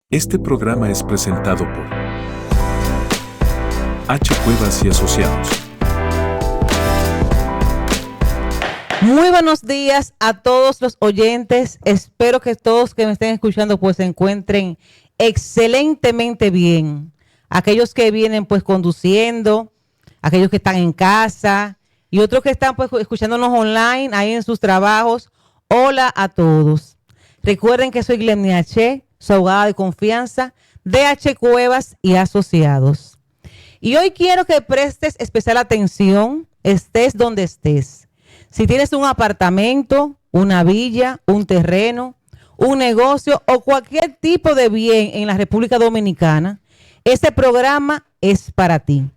Este programa es presentado por H. Cuevas y Asociados. Muy buenos días a todos los oyentes. Espero que todos que me estén escuchando pues se encuentren excelentemente bien. Aquellos que vienen pues conduciendo, aquellos que están en casa y otros que están pues escuchándonos online ahí en sus trabajos. Hola a todos. Recuerden que soy Glemnia H., su abogada de confianza de H. Cuevas y Asociados. Y hoy quiero que prestes especial atención, estés donde estés. Si tienes un apartamento, una villa, un terreno, un negocio o cualquier tipo de bien en la República Dominicana, este programa es para ti.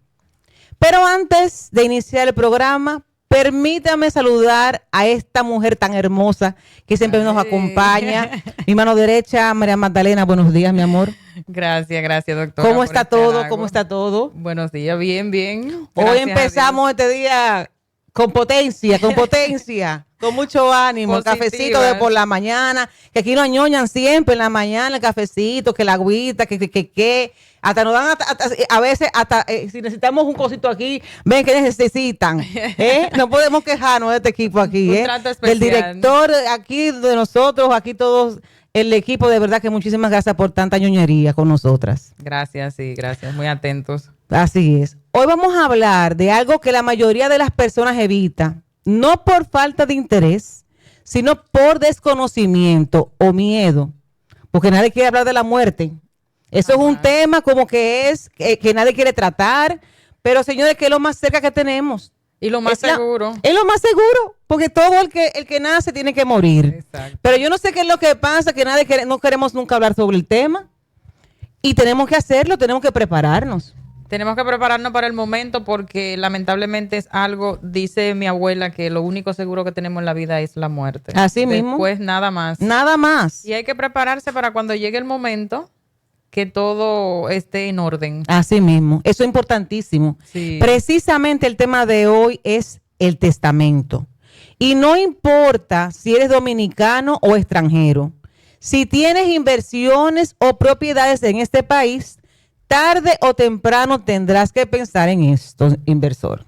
Pero antes de iniciar el programa, permítame saludar a esta mujer tan hermosa que siempre nos acompaña. Mi mano derecha, María Magdalena. Buenos días, mi amor. Gracias, doctora. ¿Cómo está todo? ¿Cómo está todo? Buenos días, bien. Hoy empezamos este día con potencia, con mucho ánimo. El cafecito de por la mañana, que aquí nos añoñan siempre en la mañana, el cafecito, que la agüita, que hasta nos dan, a veces, si necesitamos un cosito aquí, ven que necesitan. No podemos quejarnos de este equipo aquí. Del director aquí, de nosotros, aquí todos, el equipo, de verdad que muchísimas gracias por tanta ñoñería con nosotras. Gracias, muy atentos. Así es. Hoy vamos a hablar de algo que la mayoría de las personas evita, no por falta de interés, sino por desconocimiento o miedo, porque nadie quiere hablar de la muerte. Eso es un tema como que que nadie quiere tratar, pero señores, que es lo más cerca que tenemos. Y lo más seguro. Es lo más seguro, porque todo el que nace tiene que morir. Exacto. Pero yo no sé qué es lo que pasa, que no queremos nunca hablar sobre el tema. Y tenemos que hacerlo, tenemos que prepararnos. Tenemos que prepararnos para el momento porque lamentablemente es algo, dice mi abuela, que lo único seguro que tenemos en la vida es la muerte. Así mismo. Después nada más. Nada más. Y hay que prepararse para cuando llegue el momento que todo esté en orden. Así mismo. Eso es importantísimo. Sí. Precisamente el tema de hoy es el testamento. Y no importa si eres dominicano o extranjero. Si tienes inversiones o propiedades en este país, tarde o temprano tendrás que pensar en esto, inversor.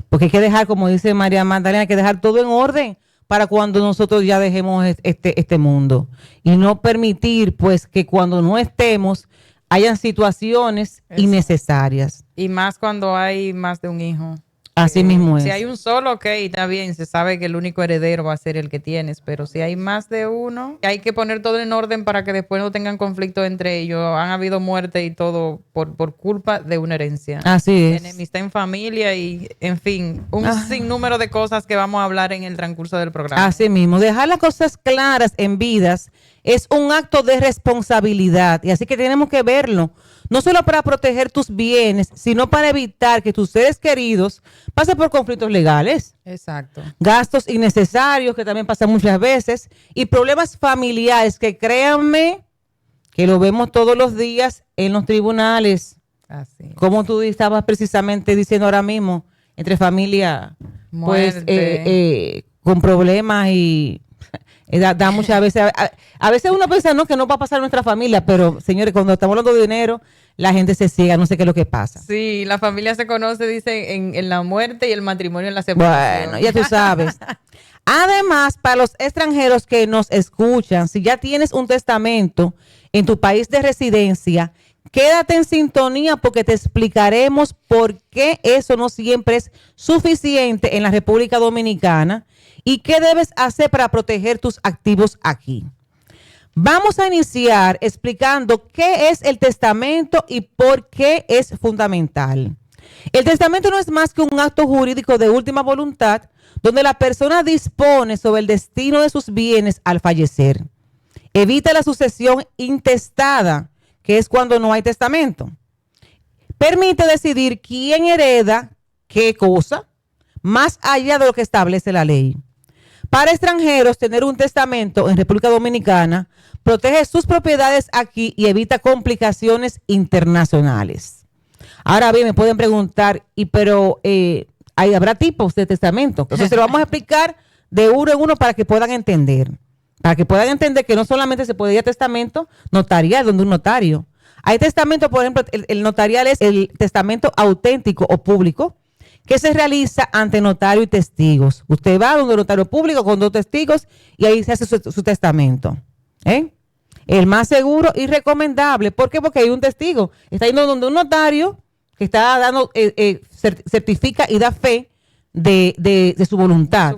Porque hay que dejar, como dice María Magdalena, hay que dejar todo en orden para cuando nosotros ya dejemos este mundo. Y no permitir, pues, que cuando no estemos, hayan situaciones innecesarias. Y más cuando hay más de un hijo. Así mismo es. Si hay un solo, ok, está bien, se sabe que el único heredero va a ser el que tienes, pero si hay más de uno, hay que poner todo en orden para que después no tengan conflicto entre ellos. Han habido muerte y todo por culpa de una herencia. Así es. Enemistad en familia y, en fin, un sinnúmero de cosas que vamos a hablar en el transcurso del programa. Así mismo. Dejar las cosas claras en vidas es un acto de responsabilidad y así que tenemos que verlo. No solo para proteger tus bienes, sino para evitar que tus seres queridos pasen por conflictos legales. Exacto. Gastos innecesarios que también pasan muchas veces y problemas familiares que créanme que lo vemos todos los días en los tribunales. Así es. Como tú estabas precisamente diciendo ahora mismo, entre familia, pues con problemas y da muchas veces. A veces uno piensa que no va a pasar en nuestra familia, pero señores, cuando estamos hablando de dinero, la gente se ciega, no sé qué es lo que pasa. Sí, la familia se conoce, dicen, en la muerte y el matrimonio en la separación. Bueno, ya tú sabes. Además, para los extranjeros que nos escuchan, si ya tienes un testamento en tu país de residencia, quédate en sintonía porque te explicaremos por qué eso no siempre es suficiente en la República Dominicana y qué debes hacer para proteger tus activos aquí. Vamos a iniciar explicando qué es el testamento y por qué es fundamental. El testamento no es más que un acto jurídico de última voluntad donde la persona dispone sobre el destino de sus bienes al fallecer. Evita la sucesión intestada, que es cuando no hay testamento. Permite decidir quién hereda qué cosa, más allá de lo que establece la ley. Para extranjeros, tener un testamento en República Dominicana protege sus propiedades aquí y evita complicaciones internacionales. Ahora bien, me pueden preguntar, ¿habrá tipos de testamento? Entonces se lo vamos a explicar de uno en uno para que puedan entender. Para que puedan entender que no solamente se puede ir a testamento notarial, donde un notario. Hay testamento, por ejemplo, el notarial es el testamento auténtico o público que se realiza ante notario y testigos. Usted va a un notario público con 2 testigos y ahí se hace su testamento. El más seguro y recomendable. ¿Por qué? Porque hay un testigo. Está yendo donde un notario que está dando, certifica y da fe de su voluntad.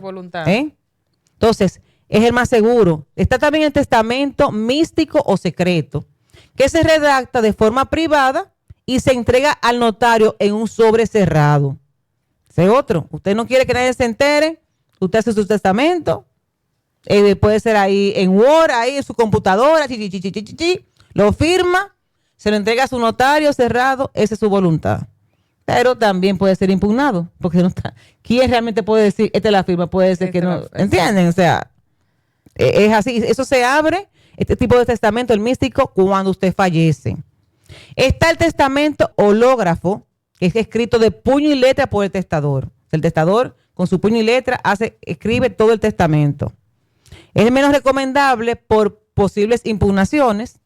Entonces, es el más seguro. Está también el testamento místico o secreto, que se redacta de forma privada y se entrega al notario en un sobre cerrado. Ese otro. Usted no quiere que nadie se entere, usted hace su testamento, puede ser ahí en Word, ahí en su computadora, lo firma, se lo entrega a su notario cerrado, esa es su voluntad. Pero también puede ser impugnado, porque no está. ¿Quién realmente puede decir, esta es la firma? Puede ser que no. ¿Entienden? O sea, es así. Eso se abre, este tipo de testamento, el místico, cuando usted fallece. Está el testamento hológrafo, que es escrito de puño y letra por el testador. El testador, con su puño y letra, escribe todo el testamento. Es menos recomendable por posibles impugnaciones.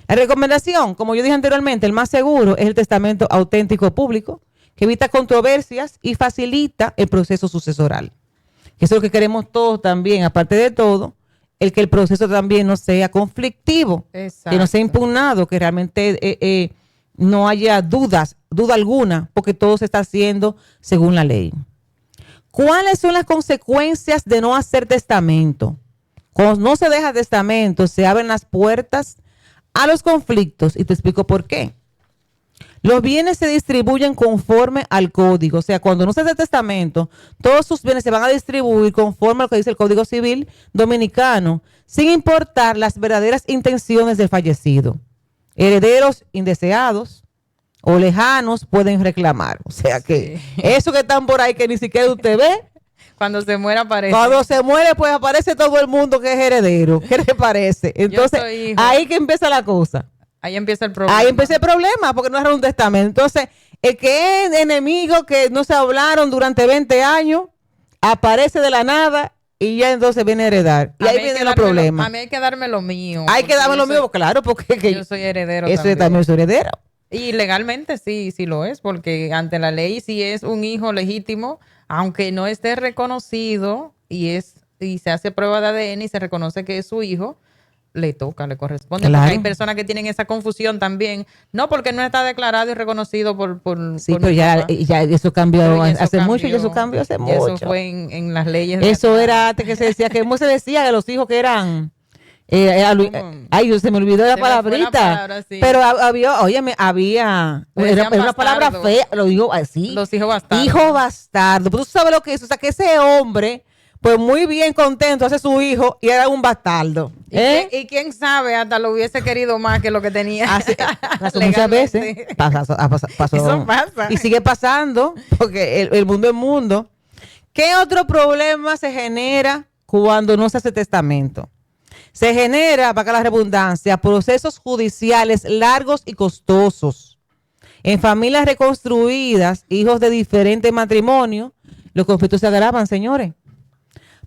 La recomendación, como yo dije anteriormente, el más seguro es el testamento auténtico público, que evita controversias y facilita el proceso sucesoral. Eso es lo que queremos todos también, aparte de todo, que el proceso también no sea conflictivo, que no sea impugnado, que realmente no haya duda alguna, porque todo se está haciendo según la ley. ¿Cuáles son las consecuencias de no hacer testamento? Cuando no se deja testamento, se abren las puertas a los conflictos, y te explico por qué. Los bienes se distribuyen conforme al código, o sea, cuando no se hace testamento, todos sus bienes se van a distribuir conforme a lo que dice el Código Civil Dominicano, sin importar las verdaderas intenciones del fallecido. Herederos indeseados o lejanos pueden reclamar, o sea que eso que están por ahí que ni siquiera usted ve, cuando se muere aparece. Cuando se muere, pues aparece todo el mundo que es heredero. ¿Qué le parece? Entonces, ahí que empieza la cosa. Ahí empieza el problema. Ahí empieza el problema, porque no era un testamento. Entonces, el que es enemigo, que no se hablaron durante 20 años, aparece de la nada y ya entonces viene a heredar. Y ahí vienen los problemas. A mí hay que darme lo mío. Hay que darme lo mío, claro, porque yo soy heredero eso también soy heredero. Y legalmente sí lo es, porque ante la ley sí es un hijo legítimo, aunque no esté reconocido y se hace prueba de ADN y se reconoce que es su hijo, le corresponde. Claro. Porque hay personas que tienen esa confusión también, no porque no está declarado y reconocido por pero ya eso cambió hace mucho, ya eso cambió hace mucho. Eso fue en las leyes. Eso era antes que se decía, que ¿cómo se decía de los hijos que eran? Ay, se me olvidó la palabrita. Sí. Pero había era una palabra fea, lo digo así. Los hijos bastardos. Hijo bastardo. Pero tú sabes lo que es, o sea, que ese hombre, pues muy bien contento, hace su hijo y era un bastardo. ¿Y quién sabe? Hasta lo hubiese querido más que lo que tenía. Pasó muchas veces. Pasó. Eso pasa. Y sigue pasando, porque el mundo es mundo. ¿Qué otro problema se genera cuando no se hace testamento? Se genera, para la redundancia, procesos judiciales largos y costosos. En familias reconstruidas, hijos de diferentes matrimonios, los conflictos se agravan, señores.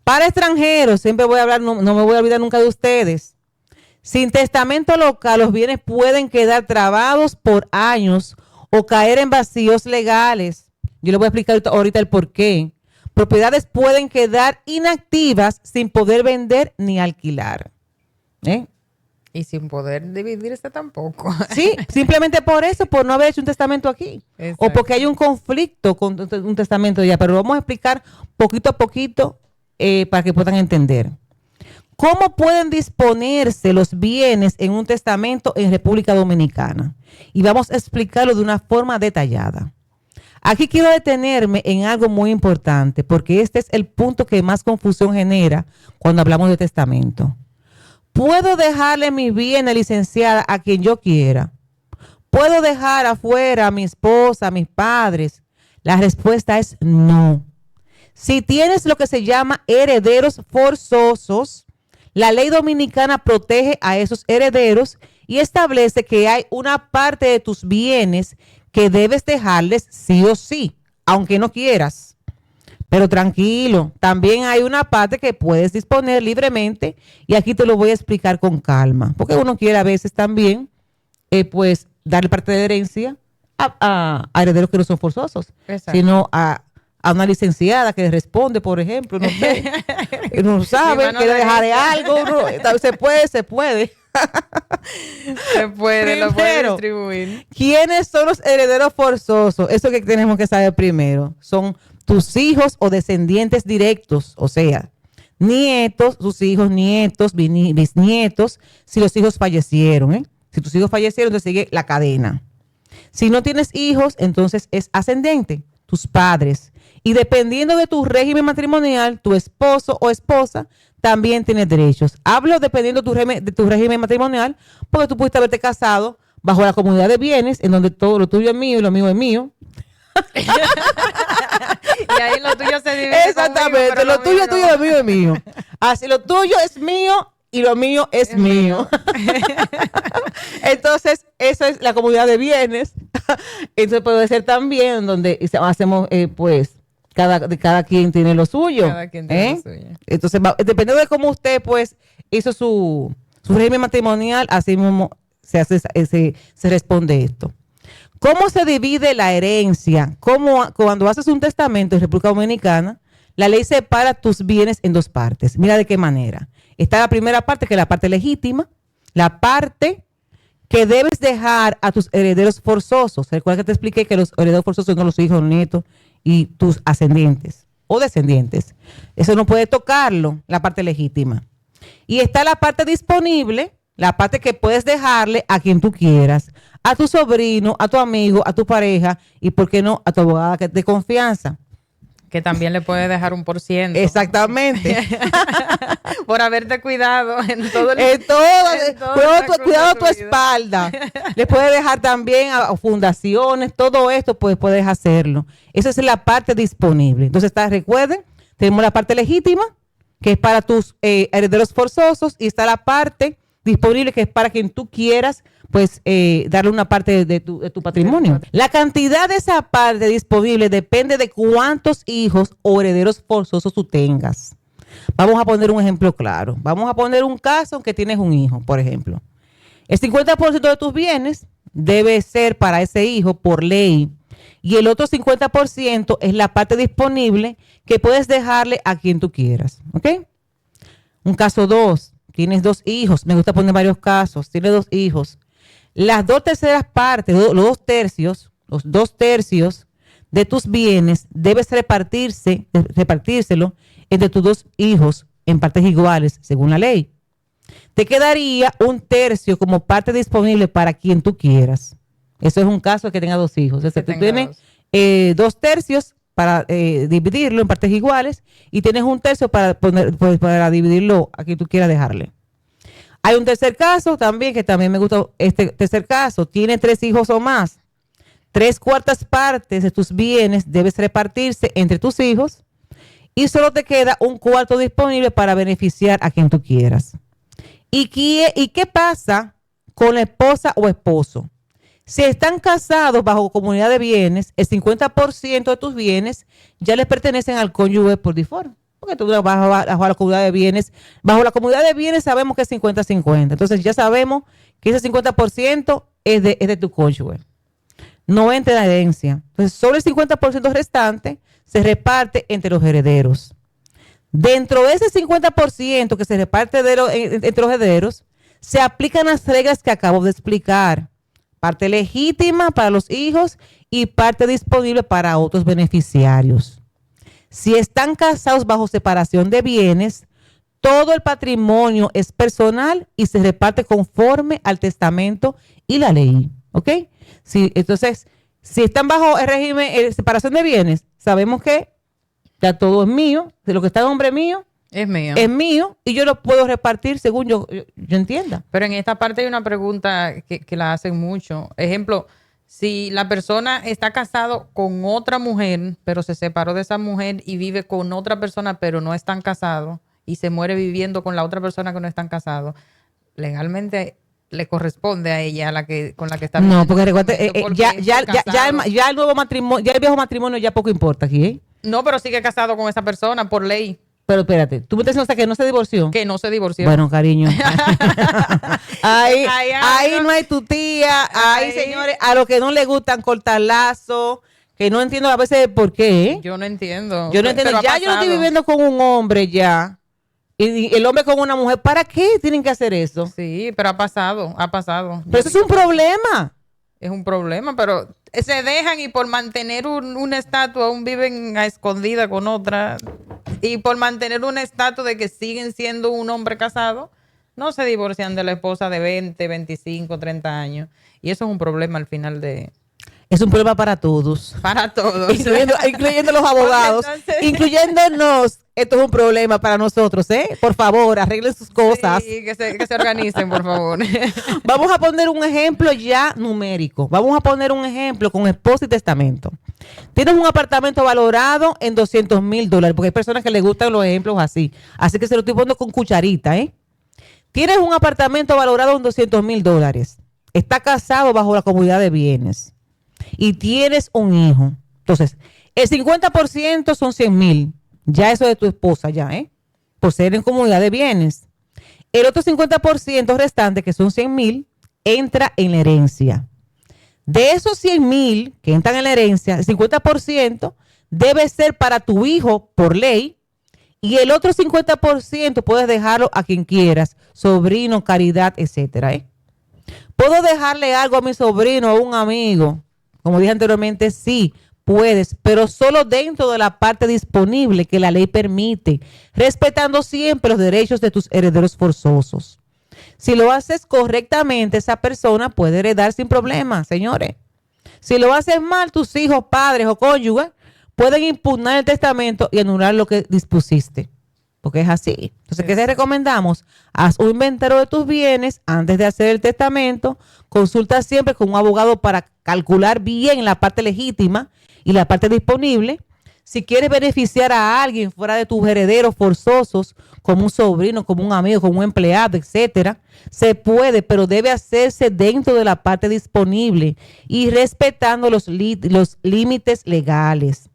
Para extranjeros, siempre voy a hablar, no me voy a olvidar nunca de ustedes. Sin testamento local, los bienes pueden quedar trabados por años o caer en vacíos legales. Yo les voy a explicar ahorita el por qué. Propiedades pueden quedar inactivas sin poder vender ni alquilar. Y sin poder dividirse tampoco. Sí, simplemente por eso, por no haber hecho un testamento aquí. Exacto. O porque hay un conflicto con un testamento ya. Pero lo vamos a explicar poquito a poquito para que puedan entender. ¿Cómo pueden disponerse los bienes en un testamento en República Dominicana? Y vamos a explicarlo de una forma detallada. Aquí quiero detenerme en algo muy importante, porque este es el punto que más confusión genera cuando hablamos de testamento. ¿Puedo dejarle mi bien, licenciada, a quien yo quiera? ¿Puedo dejar afuera a mi esposa, a mis padres? La respuesta es no. Si tienes lo que se llama herederos forzosos, la ley dominicana protege a esos herederos y establece que hay una parte de tus bienes que debes dejarles sí o sí, aunque no quieras. Pero tranquilo, también hay una parte que puedes disponer libremente y aquí te lo voy a explicar con calma, porque uno quiere a veces también, pues, darle parte de la herencia a herederos que no son forzosos, Exacto. sino a una licenciada que responde, por ejemplo, no sé, no sabe, mano quiere dejar derecha. algo, se puede. Se puede, lo puede Primero, distribuir. ¿quiénes son los herederos forzosos? Eso que tenemos que saber primero. Son tus hijos o descendientes directos, o sea, nietos, sus hijos, nietos, bisnietos, si los hijos fallecieron, ¿eh? Si tus hijos fallecieron, te sigue la cadena. Si no tienes hijos, entonces es ascendente, tus padres. Y dependiendo de tu régimen matrimonial, tu esposo o esposa también tiene derechos. Hablo dependiendo de tu régimen matrimonial, porque tú pudiste haberte casado bajo la comunidad de bienes, en donde todo lo tuyo es mío y lo mío es mío. Y ahí lo tuyo se divide. Exactamente, conmigo, pero lo tuyo es tuyo, no. lo mío es mío. Así, lo tuyo es mío y lo mío es mío. Entonces, eso es la comunidad de bienes. Entonces puede ser también donde hacemos, pues, cada quien tiene lo suyo. Cada quien tiene lo suyo. Entonces, dependiendo de cómo usted, pues, hizo su régimen matrimonial, así mismo se responde esto. ¿Cómo se divide la herencia? Cuando haces un testamento en República Dominicana, la ley separa tus bienes en dos partes. Mira de qué manera. Está la primera parte, que es la parte legítima, la parte que debes dejar a tus herederos forzosos. Recuerda que te expliqué que los herederos forzosos son los hijos, los nietos y tus ascendientes o descendientes. Eso no puede tocarlo, la parte legítima. Y está la parte disponible, la parte que puedes dejarle a quien tú quieras, a tu sobrino, a tu amigo, a tu pareja y, ¿por qué no?, a tu abogada de confianza. Que también le puede dejar 1%. Exactamente. Por haberte cuidado en todo el En todo, cuidado tu vida. espalda. Le puedes dejar también a fundaciones, todo esto, pues puedes hacerlo. Esa es la parte disponible. Entonces, recuerden, tenemos la parte legítima, que es para tus herederos forzosos, y está la parte disponible, que es para quien tú quieras, pues, darle una parte de tu patrimonio. La cantidad de esa parte disponible depende de cuántos hijos o herederos forzosos tú tengas. Vamos a poner un ejemplo claro. Vamos a poner un caso en que tienes un hijo, por ejemplo. El 50% de tus bienes debe ser para ese hijo por ley, y el otro 50% es la parte disponible que puedes dejarle a quien tú quieras. ¿Ok? Un caso 2. Tienes 2 hijos. Me gusta poner varios casos. Tienes 2 hijos. Las 2/3 partes, los 2 tercios de tus bienes debes repartírselo entre tus 2 hijos en partes iguales, según la ley. Te quedaría 1/3 como parte disponible para quien tú quieras. Eso es un caso de que tenga 2 hijos. O sea, tú tienes 2/3 para dividirlo en partes iguales y tienes 1/3 para dividirlo a quien tú quieras dejarle. Hay un tercer caso también, que también me gusta este tercer caso. Tiene 3 hijos o más. 3/4 partes de tus bienes debes repartirse entre tus hijos y solo te queda 1/4 disponible para beneficiar a quien tú quieras. ¿Y qué pasa con la esposa o esposo? Si están casados bajo comunidad de bienes, el 50% de tus bienes ya les pertenecen al cónyuge por default. Porque tú bajo la comunidad de bienes. Bajo la comunidad de bienes sabemos que es 50-50. Entonces ya sabemos que ese 50% es de tu cónyuge. No entra en la herencia. Entonces solo el 50% restante se reparte entre los herederos. Dentro de ese 50% que se reparte entre los herederos, se aplican las reglas que acabo de explicar. Parte legítima para los hijos y parte disponible para otros beneficiarios. Si están casados bajo separación de bienes, todo el patrimonio es personal y se reparte conforme al testamento y la ley. ¿Ok? Entonces, si están bajo el régimen de separación de bienes, sabemos que ya todo es mío, de lo que está en nombre mío, es mío y yo lo puedo repartir según yo entienda. Pero en esta parte hay una pregunta que la hacen mucho. Ejemplo, si la persona está casado con otra mujer, pero se separó de esa mujer y vive con otra persona, pero no están casados, y se muere viviendo con la otra persona que no están casados, legalmente le corresponde a ella con la que está viviendo. No, porque recuerda, ya el nuevo matrimonio, ya el viejo matrimonio ya poco importa aquí, ¿eh? No, pero sigue casado con esa persona por ley. Pero espérate, tú me estás diciendo, o sea, que no se divorció. Que no se divorció. Bueno, cariño. ahí, Ay, ahí no hay tu tía. Ahí, Ay. señores, a los que no les gustan cortar lazo, que no entiendo a veces por qué. ¿Eh? Yo no entiendo. Yo no entiendo. Pero ha Ya yo no estoy pasado. viviendo con un hombre ya. Y el hombre con una mujer. ¿Para qué tienen que hacer eso? Sí, pero ha pasado. Pero eso es un problema. Es un problema, pero se dejan y por mantener una estatua aún viven a escondida con otra y por mantener un estatus de que siguen siendo un hombre casado, no se divorcian de la esposa de 20, 25, 30 años. Y eso es un problema al final Es un problema para todos. para todos. Incluyendo los abogados. Entonces- Incluyéndonos. Esto es un problema para nosotros, ¿eh? Por favor, arreglen sus cosas. Sí, que se organicen, por favor. Vamos a poner un ejemplo ya numérico. Vamos a poner un ejemplo con esposa y testamento. Tienes un apartamento valorado en $200,000, porque hay personas que les gustan los ejemplos así. Así que se lo estoy poniendo con cucharita, ¿eh? Tienes un apartamento valorado en $200,000. Está casado bajo la comunidad de bienes. Y tienes un hijo. Entonces, el 50% son 100,000. Ya eso de tu esposa, ya, ¿eh? Por ser en comunidad de bienes. El otro 50% restante, que son 100,000, entra en la herencia. De esos 100,000 que entran en la herencia, el 50% debe ser para tu hijo por ley y el otro 50% puedes dejarlo a quien quieras, sobrino, caridad, etcétera, ¿eh? ¿Puedo dejarle algo a mi sobrino o a un amigo? Como dije anteriormente, sí, puedes, pero solo dentro de la parte disponible que la ley permite, respetando siempre los derechos de tus herederos forzosos. Si lo haces correctamente, esa persona puede heredar sin problema, señores. Si lo haces mal, tus hijos, padres o cónyuges pueden impugnar el testamento y anular lo que dispusiste. Porque es así. Entonces, ¿qué te recomendamos? Haz un inventario de tus bienes antes de hacer el testamento. Consulta siempre con un abogado para calcular bien la parte legítima y la parte disponible. Si quieres beneficiar a alguien fuera de tus herederos forzosos, como un sobrino, como un amigo, como un empleado, etcétera, se puede, pero debe hacerse dentro de la parte disponible y respetando los límites legales.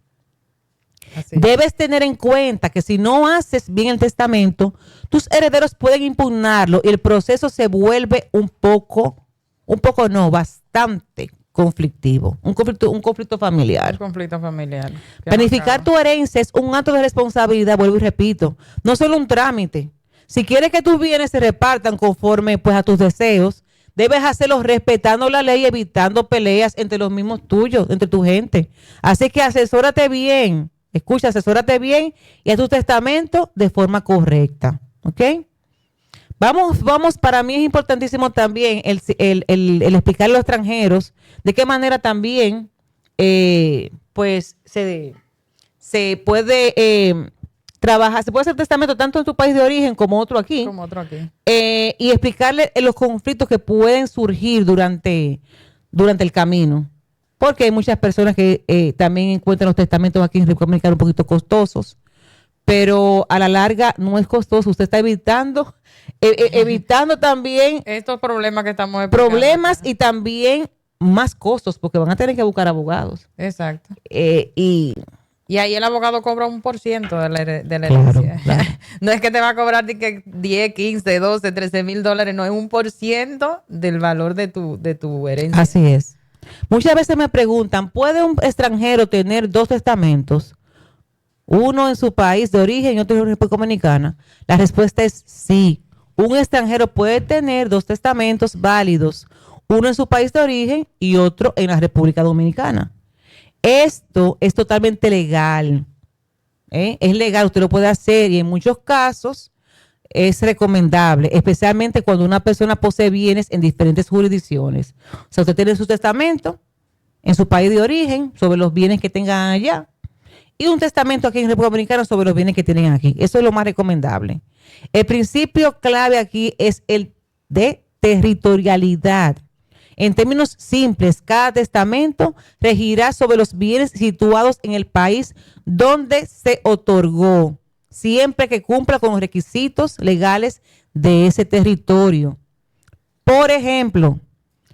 Así. Debes tener en cuenta que si no haces bien el testamento, tus herederos pueden impugnarlo y el proceso se vuelve bastante conflictivo, un conflicto familiar. Un conflicto familiar. Qué Planificar macabro. tu herencia es un acto de responsabilidad, vuelvo y repito, no solo un trámite. Si quieres que tus bienes se repartan conforme pues a tus deseos, debes hacerlo respetando la ley, evitando peleas entre los mismos tuyos, entre tu gente. Así que asesórate bien, asesórate bien y haz tu testamento de forma correcta, ¿ok? Vamos, para mí es importantísimo también el explicar a los extranjeros de qué manera también pues se puede trabajar, se puede hacer testamento tanto en tu país de origen como otro aquí. Como otro aquí. Y explicarle los conflictos que pueden surgir durante el camino. Porque hay muchas personas que también encuentran los testamentos aquí en República Dominicana un poquito costosos. Pero a la larga no es costoso. Usted está evitando también Estos problemas que estamos explicando. problemas y también más costos porque van a tener que buscar abogados. Exacto. Y Y ahí el abogado cobra 1% de la Claro, herencia. claro. No es que te va a cobrar de que 10, 15, 12, 13,000 $, no, es 1% del valor de tu herencia. así es. Muchas veces me preguntan, ¿puede un extranjero tener 2 testamentos? Uno en su país de origen y otro en República Dominicana. La respuesta es sí. Un extranjero puede tener 2 testamentos válidos, uno en su país de origen y otro en la República Dominicana. Esto es totalmente legal. Es legal, usted lo puede hacer y en muchos casos es recomendable, especialmente cuando una persona posee bienes en diferentes jurisdicciones. O sea, usted tiene su testamento en su país de origen sobre los bienes que tengan allá y un testamento aquí en República Dominicana sobre los bienes que tienen aquí. Eso es lo más recomendable. El principio clave aquí es el de territorialidad. En términos simples, cada testamento regirá sobre los bienes situados en el país donde se otorgó, siempre que cumpla con los requisitos legales de ese territorio. Por ejemplo,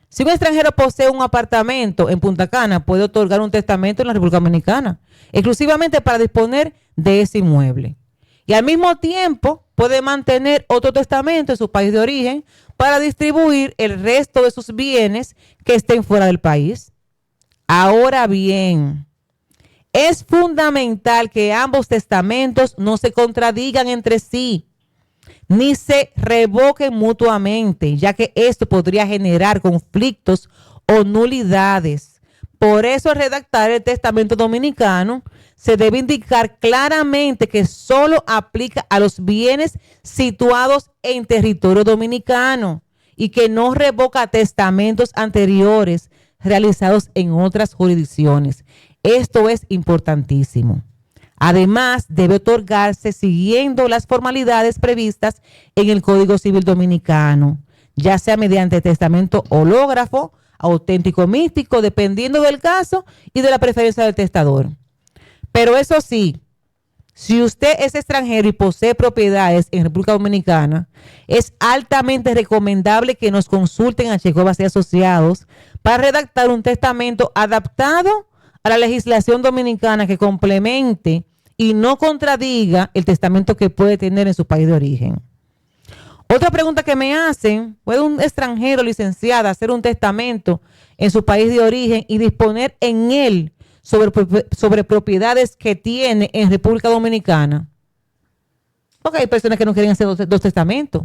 Si un extranjero posee un apartamento en Punta Cana, puede otorgar un testamento en la República Dominicana, exclusivamente para disponer de ese inmueble. Y al mismo tiempo puede mantener otro testamento en su país de origen para distribuir el resto de sus bienes que estén fuera del país. Ahora bien, es fundamental que ambos testamentos no se contradigan entre sí, ni se revoquen mutuamente, ya que esto podría generar conflictos o nulidades. Por eso, al redactar el testamento dominicano, se debe indicar claramente que solo aplica a los bienes situados en territorio dominicano y que no revoca testamentos anteriores realizados en otras jurisdicciones. Esto es importantísimo. Además, debe otorgarse siguiendo las formalidades previstas en el Código Civil Dominicano, ya sea mediante testamento hológrafo, auténtico místico, dependiendo del caso y de la preferencia del testador. Pero eso sí, si usted es extranjero y posee propiedades en República Dominicana, es altamente recomendable que nos consulten a Checovas y Asociados para redactar un testamento adaptado a la legislación dominicana que complemente y no contradiga el testamento que puede tener en su país de origen. Otra pregunta que me hacen: ¿puede un extranjero licenciado hacer un testamento en su país de origen y disponer en él sobre propiedades que tiene en República Dominicana? Porque hay personas que no quieren hacer dos testamentos.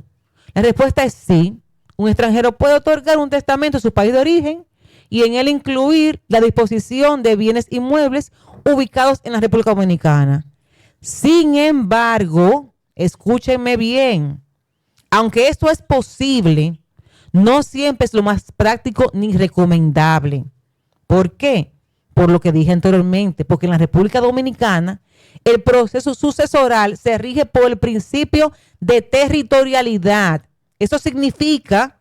La respuesta es sí. Un extranjero puede otorgar un testamento en su país de origen y en él incluir la disposición de bienes inmuebles ubicados en la República Dominicana. Sin embargo, escúchenme bien, aunque esto es posible, no siempre es lo más práctico ni recomendable. ¿Por qué? Por lo que dije anteriormente, porque en la República Dominicana el proceso sucesoral se rige por el principio de territorialidad. Eso significa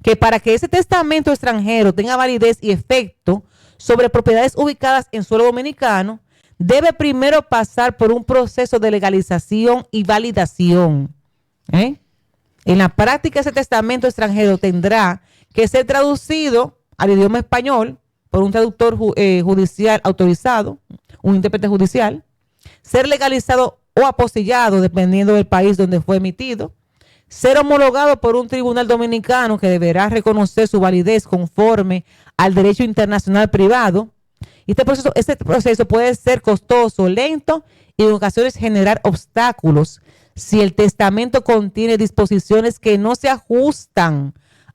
que para que ese testamento extranjero tenga validez y efecto sobre propiedades ubicadas en suelo dominicano, debe primero pasar por un proceso de legalización y validación. En la práctica, ese testamento extranjero tendrá que ser traducido al idioma español por un traductor judicial autorizado, un intérprete judicial, ser legalizado o apostillado dependiendo del país donde fue emitido, ser homologado por un tribunal dominicano que deberá reconocer su validez conforme al derecho internacional privado. Y este proceso puede ser costoso, lento y en ocasiones generar obstáculos si el testamento contiene disposiciones que no se ajustan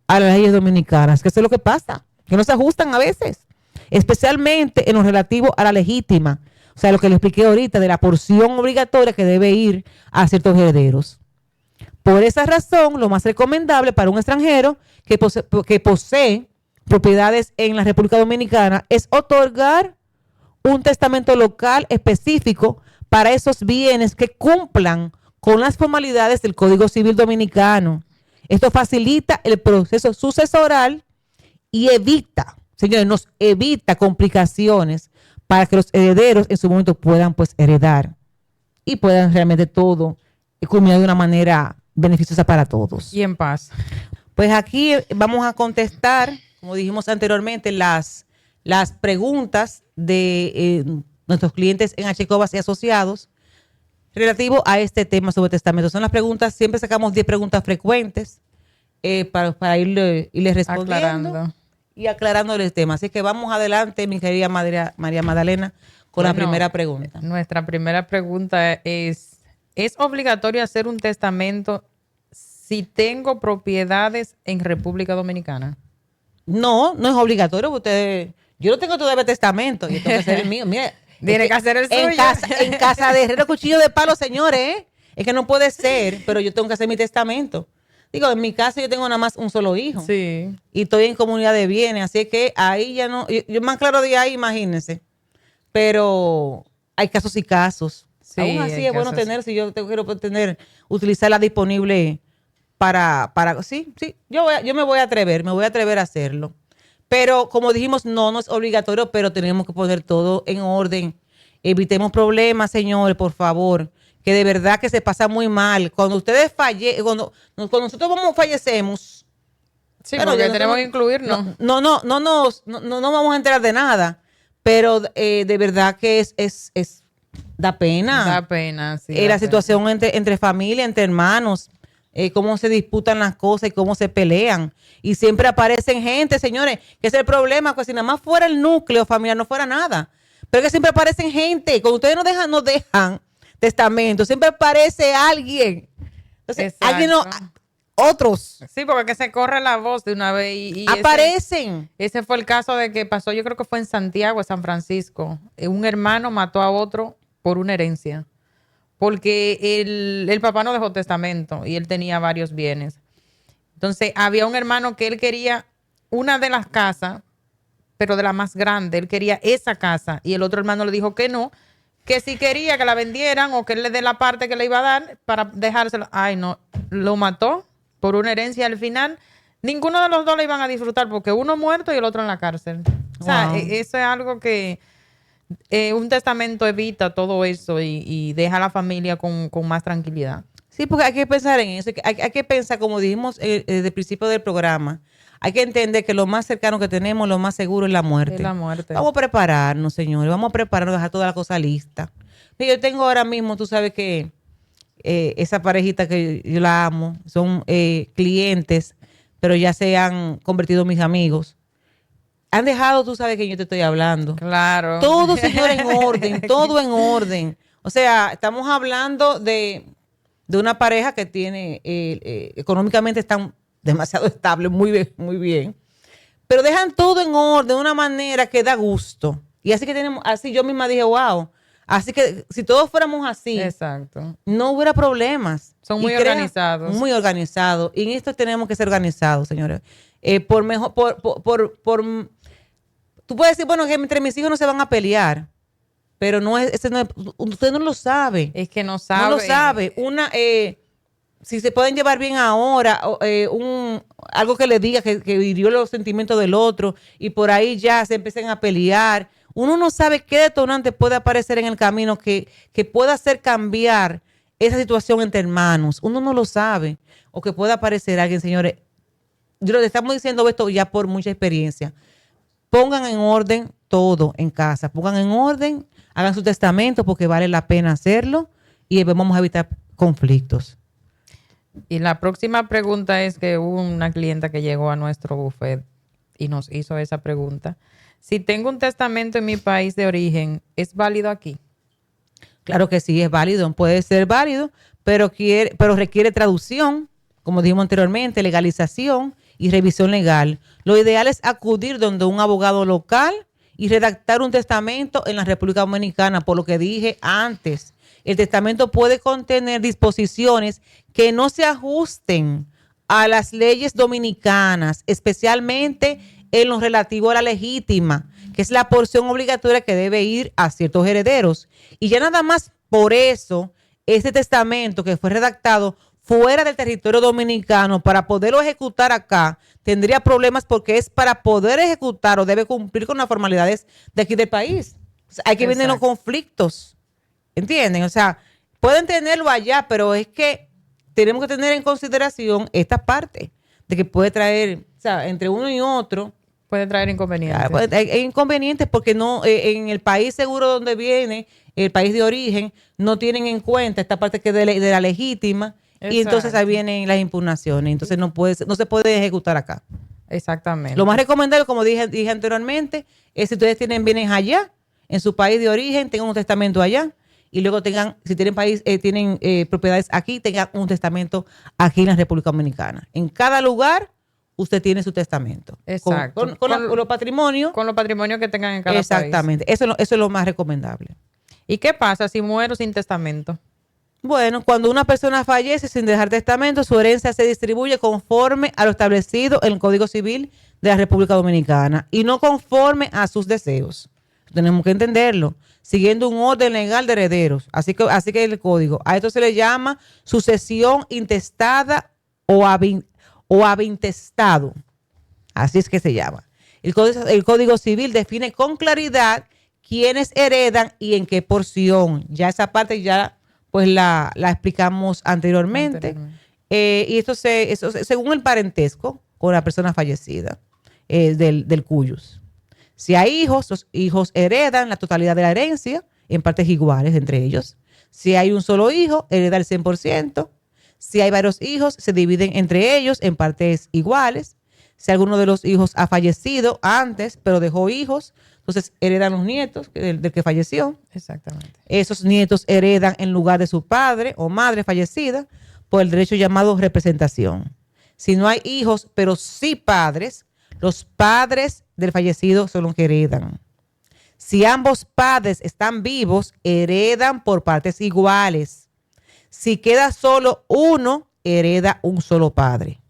a las leyes dominicanas, que eso es lo que pasa, que no se ajustan a veces, especialmente en lo relativo a la legítima, o sea, lo que le expliqué ahorita de la porción obligatoria que debe ir a ciertos herederos. Por esa razón, lo más recomendable para un extranjero que posee propiedades en la República Dominicana es otorgar un testamento local específico para esos bienes que cumplan con las formalidades del Código Civil Dominicano. Esto facilita el proceso sucesoral y evita, señores, nos evita complicaciones para que los herederos en su momento puedan pues heredar y puedan realmente todo culminar de una manera beneficiosa para todos. Y en paz. Pues aquí vamos a contestar, como dijimos anteriormente, las preguntas de nuestros clientes en Checovas y Asociados relativo a este tema sobre testamentos. Son las preguntas, siempre sacamos 10 preguntas frecuentes para irles respondiendo Aclarando. y aclarando el tema. Así que vamos adelante, mi querida María Magdalena, con la primera pregunta. Nuestra primera pregunta ¿es obligatorio hacer un testamento si tengo propiedades en República Dominicana? No, no es obligatorio. Yo no tengo todavía testamento, yo tengo que hacer el mío. Mira, Tiene que hacer el suyo. En casa de herrero, cuchillo de palo, señores, ¿eh? Es que no puede ser, pero yo tengo que hacer mi testamento. Digo, en mi casa yo tengo nada más un solo hijo. Sí. Y estoy en comunidad de bienes, así que ahí ya no, yo más claro de ahí, imagínense. Pero hay casos y casos. Sí, Aún así hay es bueno casos. tener, si yo quiero utilizarla disponible para sí, yo me voy a atrever a hacerlo. Pero como dijimos, no es obligatorio, pero tenemos que poner todo en orden. Evitemos problemas, señores, por favor, que de verdad que se pasa muy mal. Cuando ustedes cuando nosotros fallecemos, Sí, Claro, porque yo tenemos que incluirnos. No vamos a enterar de nada, pero de verdad que da pena. Da pena, sí. La situación entre familia, entre hermanos, cómo se disputan las cosas y cómo se pelean. Y siempre aparecen gente, señores, que es el problema, que si nada más fuera el núcleo familiar no fuera nada. Pero que siempre aparecen gente, cuando ustedes no dejan testamento, siempre aparece alguien. Entonces, Exacto. alguien otros Sí, porque que se corre la voz de una vez y aparecen. ese fue el caso de que pasó, yo creo que fue en Santiago, San Francisco. Un hermano mató a otro por una herencia, porque el papá no dejó testamento y él tenía varios bienes. Entonces, había un hermano que él quería una de las casas, pero de la más grande, él quería esa casa y el otro hermano le dijo que no, que si quería que la vendieran o que él le dé la parte que le iba a dar para dejárselo. Ay, no, lo mató por una herencia. Al final, ninguno de los dos le iban a disfrutar porque uno muerto y el otro en la cárcel. O sea, Wow. eso es algo que un testamento evita todo eso y deja a la familia con más tranquilidad. Sí, porque hay que pensar en eso. Hay que pensar, como dijimos desde el principio del programa, hay que entender que lo más cercano que tenemos, lo más seguro es la muerte. Es la muerte. Vamos a prepararnos, señores. Vamos a prepararnos, dejar toda la cosa lista. Mira, yo tengo ahora mismo, tú sabes que esa parejita que yo la amo, son clientes, pero ya se han convertido en mis amigos. Han dejado, tú sabes que yo te estoy hablando. Claro. Todo, señor, en orden, todo en orden. O sea, estamos hablando de una pareja que tiene, económicamente están demasiado estables, muy bien, muy bien. Pero dejan todo en orden de una manera que da gusto. Y así que tenemos, así yo misma dije, wow. Así que si todos fuéramos así, Exacto. no hubiera problemas. Son Y muy organizados. Muy organizados. Y en esto tenemos que ser organizados, señores. Tú puedes decir, bueno, que entre mis hijos no se van a pelear. Pero usted no lo sabe. Es que no sabe. No lo sabe. Si se pueden llevar bien ahora, algo que le diga que hirió los sentimientos del otro y por ahí ya se empiezan a pelear. Uno no sabe qué detonante puede aparecer en el camino que pueda hacer cambiar esa situación entre hermanos. Uno no lo sabe. O que pueda aparecer alguien, señores. Yo le estamos diciendo esto ya por mucha experiencia. Pongan en orden todo en casa. Pongan en orden, hagan su testamento porque vale la pena hacerlo y vamos a evitar conflictos. Y la próxima pregunta es que hubo una clienta que llegó a nuestro buffet y nos hizo esa pregunta. Si tengo un testamento en mi país de origen, ¿es válido aquí? Claro que sí, es válido, puede ser válido, pero requiere traducción, como dijimos anteriormente, legalización y revisión legal. Lo ideal es acudir donde un abogado local y redactar un testamento en la República Dominicana, por lo que dije antes. El testamento puede contener disposiciones que no se ajusten a las leyes dominicanas, especialmente en lo relativo a la legítima, que es la porción obligatoria que debe ir a ciertos herederos. Y ya nada más por eso, este testamento que fue redactado fuera del territorio dominicano para poderlo ejecutar acá, tendría problemas porque es para poder ejecutar o debe cumplir con las formalidades de aquí del país. O sea, hay que venir los conflictos. ¿Entienden? O sea, pueden tenerlo allá, pero es que tenemos que tener en consideración esta parte de que puede traer, o sea, entre uno y otro. Puede traer inconvenientes. Hay inconvenientes porque no, en el país seguro donde viene, el país de origen, no tienen en cuenta esta parte que de la legítima. Exacto. Y entonces ahí vienen las impugnaciones. Entonces no se puede ejecutar acá. Exactamente. Lo más recomendable, como dije anteriormente, es si ustedes tienen bienes allá, en su país de origen, tengan un testamento allá. Y luego si tienen propiedades aquí, tengan un testamento aquí en la República Dominicana. En cada lugar, usted tiene su testamento. Exacto. Con los patrimonios. Con los patrimonios que tengan en cada país. Exactamente. Eso es lo más recomendable. ¿Y qué pasa si muero sin testamento? Bueno, cuando una persona fallece sin dejar testamento, su herencia se distribuye conforme a lo establecido en el Código Civil de la República Dominicana y no conforme a sus deseos. Tenemos que entenderlo, siguiendo un orden legal de herederos. Así que el código. A esto se le llama sucesión intestada o avintestado. Así es que se llama. El Código Civil define con claridad quiénes heredan y en qué porción. Ya esa parte ya pues la explicamos anteriormente. Y esto según el parentesco, con la persona fallecida del cuyus. Si hay hijos, los hijos heredan la totalidad de la herencia en partes iguales entre ellos. Si hay un solo hijo, hereda el 100%. Si hay varios hijos, se dividen entre ellos en partes iguales. Si alguno de los hijos ha fallecido antes, pero dejó hijos, entonces heredan los nietos del que falleció. Exactamente. Esos nietos heredan en lugar de su padre o madre fallecida por el derecho llamado representación. Si no hay hijos, pero sí padres, los padres del fallecido son los que heredan. Si ambos padres están vivos, heredan por partes iguales. Si queda solo uno, hereda un solo padre.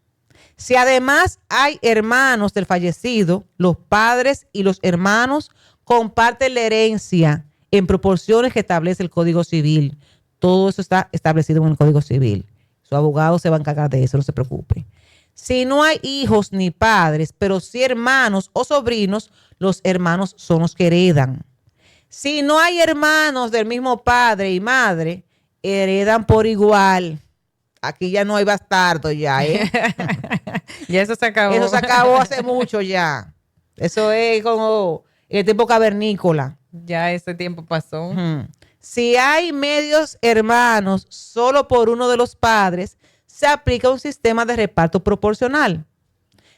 Si además hay hermanos del fallecido, los padres y los hermanos comparten la herencia en proporciones que establece el Código Civil. Todo eso está establecido en el Código Civil. Su abogado se va a encargar de eso, no se preocupe. Si no hay hijos ni padres, pero sí hermanos o sobrinos, los hermanos son los que heredan. Si no hay hermanos del mismo padre y madre, heredan por igual. Aquí ya no hay bastardo ya, ¿eh? Ya eso se acabó. Eso se acabó hace mucho ya. Eso es como el tiempo cavernícola. Ya ese tiempo pasó. Uh-huh. Si hay medios hermanos solo por uno de los padres, se aplica un sistema de reparto proporcional.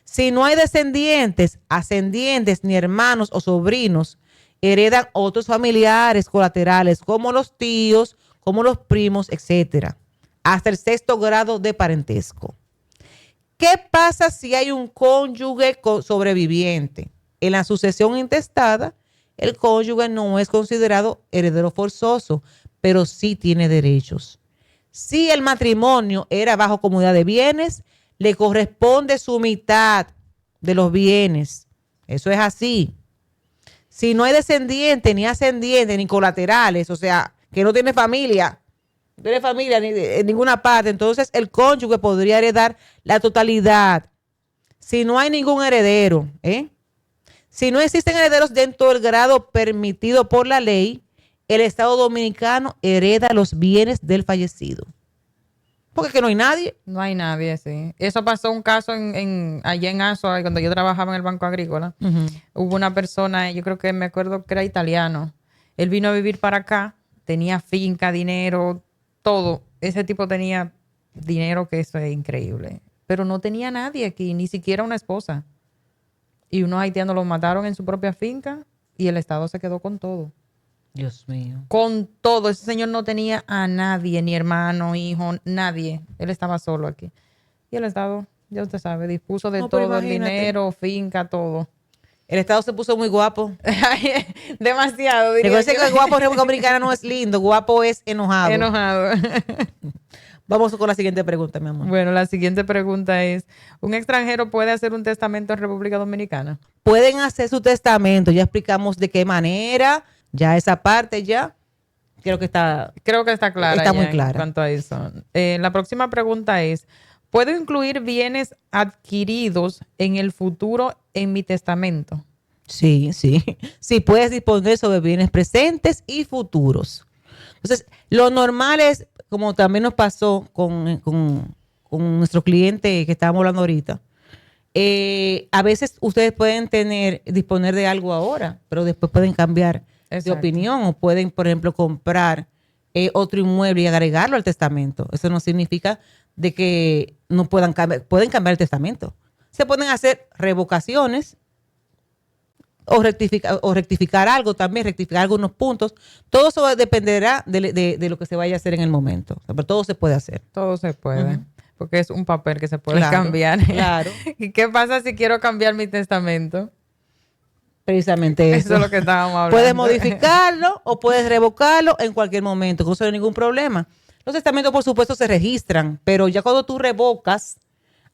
Si no hay descendientes, ascendientes, ni hermanos o sobrinos, heredan otros familiares colaterales como los tíos, como los primos, etcétera, hasta el 6º grado de parentesco. ¿Qué pasa si hay un cónyuge sobreviviente? En la sucesión intestada, el cónyuge no es considerado heredero forzoso, pero sí tiene derechos. Si el matrimonio era bajo comunidad de bienes, le corresponde su mitad de los bienes. Eso es así. Si no hay descendientes, ni ascendientes, ni colaterales, o sea, que no tiene familia, no tiene familia en ninguna parte, entonces el cónyuge podría heredar la totalidad. Si no hay ningún heredero, si no existen herederos dentro del grado permitido por la ley, el Estado Dominicano hereda los bienes del fallecido. Porque es que no hay nadie. No hay nadie, sí. Eso pasó un caso allá en Azua, cuando yo trabajaba en el Banco Agrícola. Uh-huh. Hubo una persona, yo creo que me acuerdo que era italiano. Él vino a vivir para acá, tenía finca, dinero, todo. Ese tipo tenía dinero, que eso es increíble. Pero no tenía nadie aquí, ni siquiera una esposa. Y unos haitianos lo mataron en su propia finca y el Estado se quedó con todo. Dios mío. Con todo. Ese señor no tenía a nadie, ni hermano, hijo, nadie. Él estaba solo aquí. Y el Estado, ya usted sabe, dispuso de todo, el dinero, finca, todo. El Estado se puso muy guapo. Demasiado. Recuerden que el guapo republicano no es lindo, guapo es enojado. Enojado. Vamos con la siguiente pregunta, mi amor. Bueno, la siguiente pregunta es, ¿un extranjero puede hacer un testamento en República Dominicana? Pueden hacer su testamento, ya explicamos de qué manera, ya esa parte ya, creo que está clara. Está muy clara. En cuanto a eso. La próxima pregunta es, ¿puedo incluir bienes adquiridos en el futuro en mi testamento? Sí. Sí, puedes disponer sobre bienes presentes y futuros. Entonces, lo normal es, como también nos pasó con nuestro cliente que estábamos hablando ahorita, a veces ustedes pueden disponer de algo ahora, pero después pueden cambiar de opinión o pueden, por ejemplo, comprar otro inmueble y agregarlo al testamento. Eso no significa de que no pueden cambiar el testamento. Se pueden hacer revocaciones o rectificar algo también, rectificar algunos puntos. Todo eso dependerá de lo que se vaya a hacer en el momento. O sea, pero todo se puede hacer. Todo se puede. Uh-huh. Porque es un papel que se puede cambiar. Claro. ¿Y qué pasa si quiero cambiar mi testamento? Precisamente eso. Eso es lo que estábamos hablando. Puedes modificarlo o puedes revocarlo en cualquier momento, no hay ningún problema. Los testamentos, por supuesto, se registran, pero ya cuando tú revocas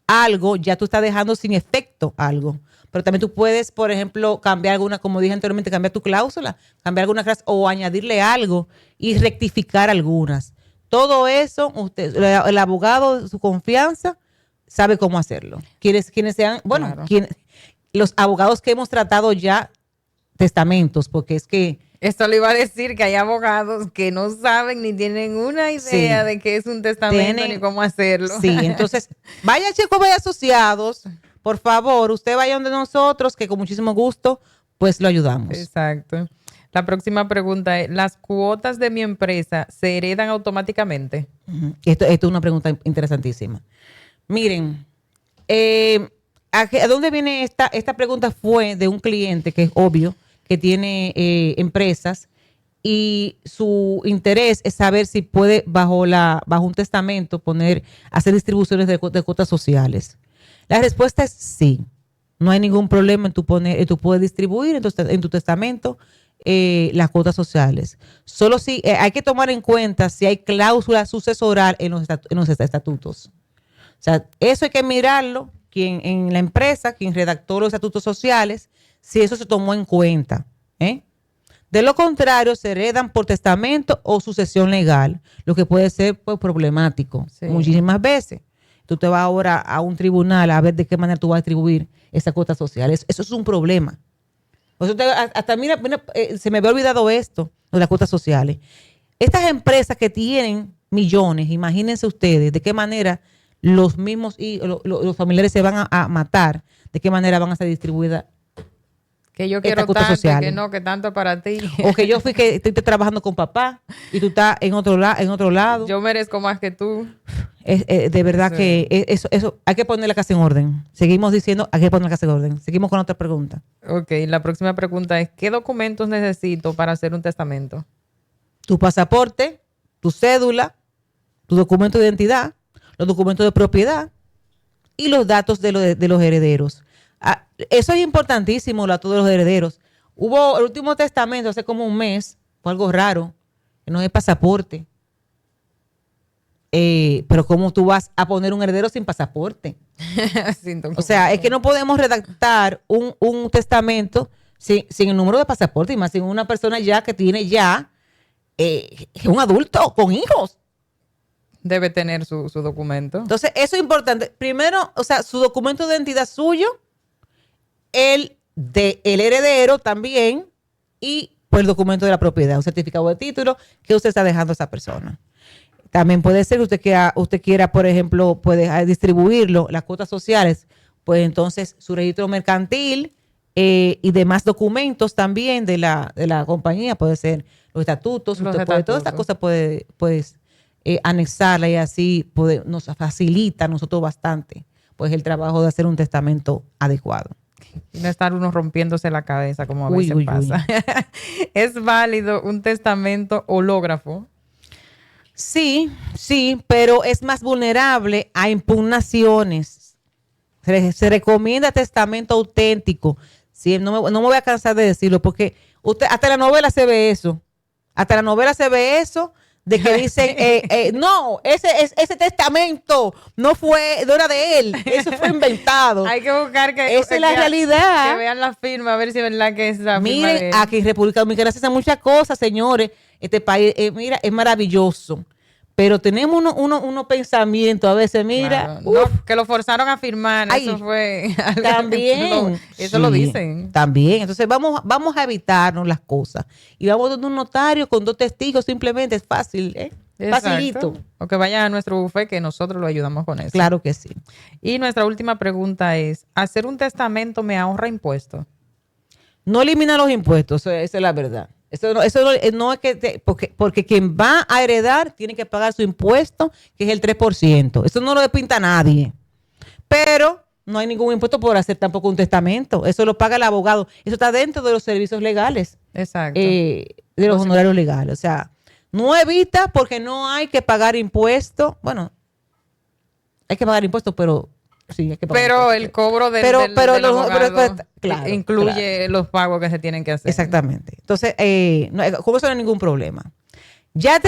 algo, ya tú estás dejando sin efecto algo. Pero también tú puedes, por ejemplo, cambiar alguna, como dije anteriormente, cambiar tu cláusula, cambiar alguna cláusula o añadirle algo y rectificar algunas. Todo eso, el abogado de su confianza sabe cómo hacerlo. Quienes sean, bueno, claro. Los abogados que hemos tratado ya testamentos, porque es que... Esto le iba a decir que hay abogados que no saben ni tienen una idea de qué es un testamento ni cómo hacerlo. Sí, entonces vaya a Checo Bay Asociados, por favor, usted vaya donde nosotros, que con muchísimo gusto, pues lo ayudamos. Exacto. La próxima pregunta es, ¿las cuotas de mi empresa se heredan automáticamente? Ujú. Esto es una pregunta interesantísima. Miren, ¿a dónde viene esta pregunta? Fue de un cliente que es obvio que tiene empresas y su interés es saber si puede bajo un testamento hacer distribuciones de cuotas sociales. La respuesta es sí. No hay ningún problema en tú puedes distribuir en tu testamento las cuotas sociales. Solo si hay que tomar en cuenta si hay cláusula sucesoral en los estatutos. O sea, eso hay que mirarlo en la empresa, quien redactó los estatutos sociales, si eso se tomó en cuenta. De lo contrario, se heredan por testamento o sucesión legal, lo que puede ser pues, problemático muchísimas veces. Tú te vas ahora a un tribunal a ver de qué manera tú vas a distribuir esa cuota social. Eso es un problema. Mira, se me había olvidado esto, de las cuotas sociales. Estas empresas que tienen millones, imagínense ustedes de qué manera los mismos y los familiares se van a matar, de qué manera van a ser distribuidas. Que yo quiero tanto, que no, que tanto para ti. O que yo fui que estoy trabajando con papá y tú estás en otro lado. Yo merezco más que tú. De verdad que eso hay que poner la casa en orden. Seguimos diciendo, hay que poner la casa en orden. Seguimos con otra pregunta. Ok, la próxima pregunta es, ¿qué documentos necesito para hacer un testamento? Tu pasaporte, tu cédula, tu documento de identidad, los documentos de propiedad y los datos de los herederos. Eso es importantísimo, los datos de los herederos. Hubo el último testamento hace como un mes, fue algo raro, que no es pasaporte. Pero ¿cómo tú vas a poner un heredero sin pasaporte? O sea, es que no podemos redactar un testamento sin el número de pasaporte, y más sin una persona ya que tiene un adulto con hijos. Debe tener su documento. Entonces, eso es importante. Primero, o sea, su documento de identidad suyo, el heredero también, y pues el documento de la propiedad, un certificado de título que usted está dejando a esa persona. También puede ser que usted quiera, por ejemplo, puede distribuirlo, las cuotas sociales, pues entonces su registro mercantil y demás documentos también de la compañía, puede ser los estatutos, todas estas cosas puede anexarla y así nos facilita a nosotros bastante pues el trabajo de hacer un testamento adecuado. Y no estar uno rompiéndose la cabeza como a veces pasa. ¿Es válido un testamento hológrafo? Sí, pero es más vulnerable a impugnaciones. Se recomienda testamento auténtico. Sí, no me voy a cansar de decirlo porque hasta la novela se ve eso. Hasta la novela se ve eso de que dicen, no, ese testamento no era de él, eso fue inventado. Hay que buscar esa es la realidad. Que vean la firma, a ver si es verdad que es la firma. Miren, aquí en República Dominicana se hacen muchas cosas, señores. Este país, mira, es maravilloso. Pero tenemos unos pensamientos a veces, mira. Claro, no, que lo forzaron a firmar, eso fue. También. Eso lo dicen. También. Entonces vamos a evitarnos las cosas. Y vamos donde un notario con 2 testigos, simplemente es fácil, facilito. O que vayan a nuestro buffet, que nosotros lo ayudamos con eso. Claro que sí. Y nuestra última pregunta es, ¿hacer un testamento me ahorra impuestos? No elimina los impuestos, esa es la verdad. Eso no es que porque quien va a heredar tiene que pagar su impuesto, que es el 3%. Eso no lo despinta nadie. Pero no hay ningún impuesto por hacer tampoco un testamento. Eso lo paga el abogado. Eso está dentro de los servicios legales. Exacto. De los honorarios legales. O sea, no evita porque no hay que pagar impuestos. Bueno, hay que pagar impuestos, pero sí, hay que pagar pero impuestos. el cobro del abogado claro, incluye los pagos que se tienen que hacer. Exactamente. Entonces, con eso no hay ningún problema. Ya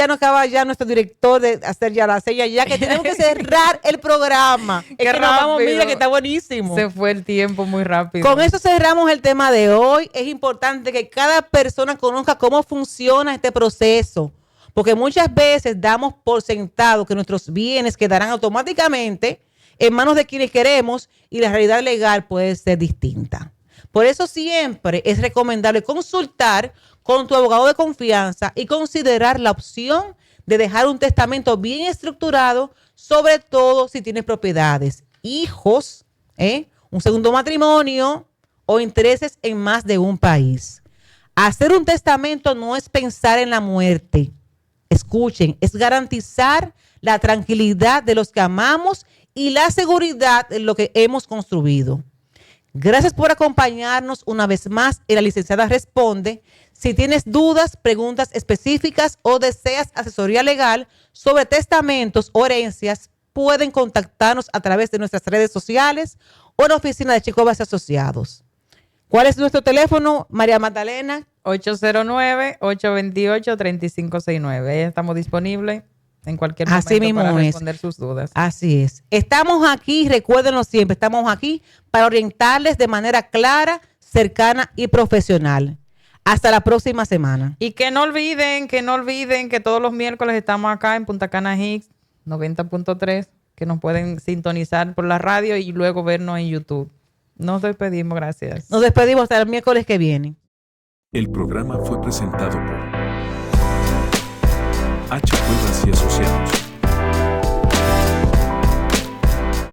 nos acaba ya nuestro director de hacer ya la sella, ya que tenemos que cerrar el programa. Qué es que nos vamos, rápido. mira que está buenísimo. Se fue el tiempo muy rápido. Con eso cerramos el tema de hoy. Es importante que cada persona conozca cómo funciona este proceso, porque muchas veces damos por sentado que nuestros bienes quedarán automáticamente en manos de quienes queremos y la realidad legal puede ser distinta. Por eso siempre es recomendable consultar con tu abogado de confianza y considerar la opción de dejar un testamento bien estructurado, sobre todo si tienes propiedades, hijos, un segundo matrimonio o intereses en más de un país. Hacer un testamento no es pensar en la muerte. Escuchen, es garantizar la tranquilidad de los que amamos y la seguridad de lo que hemos construido. Gracias por acompañarnos una vez más en La Licenciada Responde. Si tienes dudas, preguntas específicas o deseas asesoría legal sobre testamentos o herencias, pueden contactarnos a través de nuestras redes sociales o en la oficina de Chico Bas Asociados. ¿Cuál es nuestro teléfono, María Magdalena? 809-828-3569. Ahí estamos disponibles en cualquier momento Así mismo para es. responder sus dudas. Así es. Estamos aquí, recuérdenlo siempre, estamos aquí para orientarles de manera clara, cercana y profesional. Hasta la próxima semana. Y que no olviden que todos los miércoles estamos acá en Punta Cana Hits 90.3, que nos pueden sintonizar por la radio y luego vernos en YouTube. Nos despedimos, gracias. Nos despedimos hasta el miércoles que viene. El programa fue presentado por H. Cuevas y Asociados.